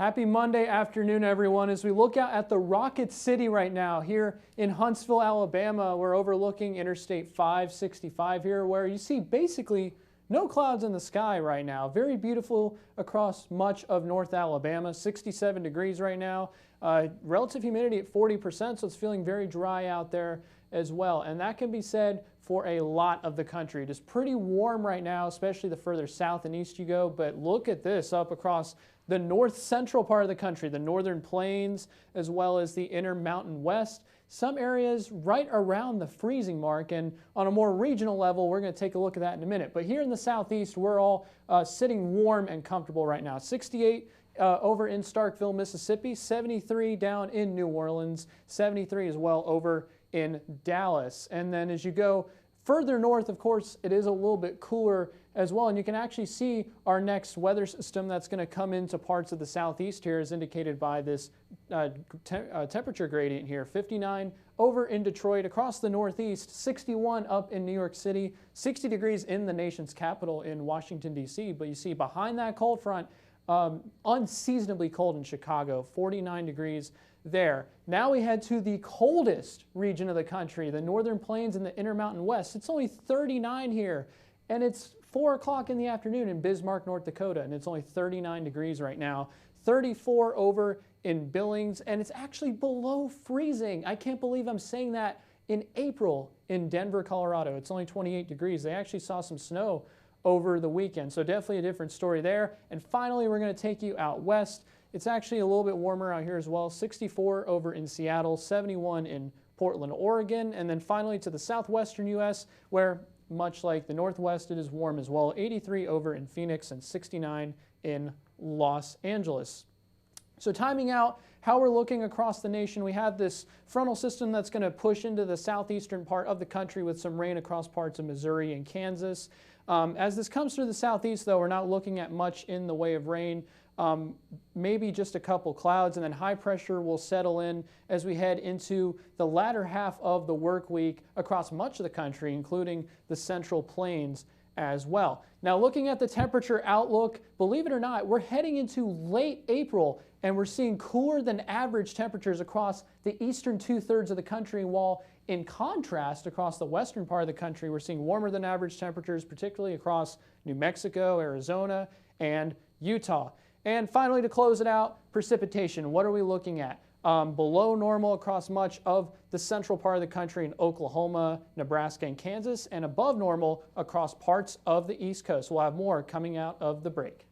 Happy Monday afternoon, everyone. As we look out at the Rocket City right now here in Huntsville, Alabama, we're overlooking Interstate 565 here, where you see basically no clouds in the sky right now. Very beautiful across much of North Alabama. 67 degrees right now. Relative humidity at 40%, so it's feeling very dry out there as well. And that can be said for a lot of the country. It is pretty warm right now, especially the further south and east you go. But look at this up across the north central part of the country, the northern plains, as well as the Intermountain West. Some areas right around the freezing mark, and on a more regional level, we're going to take a look at that in a minute. But here in the southeast, we're all sitting warm and comfortable right now. 68 over in Starkville, Mississippi, 73 down in New Orleans, 73 as well over in Dallas. And then as you go further north, of course, it is a little bit cooler as well. And you can actually see our next weather system that's going to come into parts of the southeast here, as indicated by this temperature gradient here. 59 over in Detroit, across the northeast, 61 up in New York City, 60 degrees in the nation's capital in Washington, D.C. But you see behind that cold front, unseasonably cold in Chicago, 49 degrees there. Now we head to the coldest region of the country, the northern plains and the Intermountain West. It's only 39 here, and it's 4 o'clock in the afternoon in Bismarck, North Dakota, and it's only 39 degrees right now. 34 over in Billings, and it's actually below freezing. I can't believe I'm saying that in April in Denver, Colorado. It's only 28 degrees. They actually saw some snow over the weekend, so definitely a different story there. And finally, we're going to take you out west. It's actually a little bit warmer out here as well. 64 over in Seattle, 71 in Portland, Oregon, and then finally to the southwestern U.S., where much like the Northwest, it is warm as well. 83 over in Phoenix and 69 in Los Angeles. So timing out how we're looking across the nation, we have this frontal system that's going to push into the southeastern part of the country with some rain across parts of Missouri and Kansas. As this comes through the southeast, though, we're not looking at much in the way of rain. Maybe just a couple clouds, and then high pressure will settle in as we head into the latter half of the work week across much of the country, including the central plains as well. Now, looking at the temperature outlook, believe it or not, we're heading into late April, and we're seeing cooler than average temperatures across the eastern 2/3 of the country, while in contrast, across the western part of the country, we're seeing warmer than average temperatures, particularly across New Mexico, Arizona, and Utah. And finally, to close it out, precipitation. What are we looking at? Below normal across much of the central part of the country in Oklahoma, Nebraska, and Kansas, and above normal across parts of the East Coast. We'll have more coming out of the break.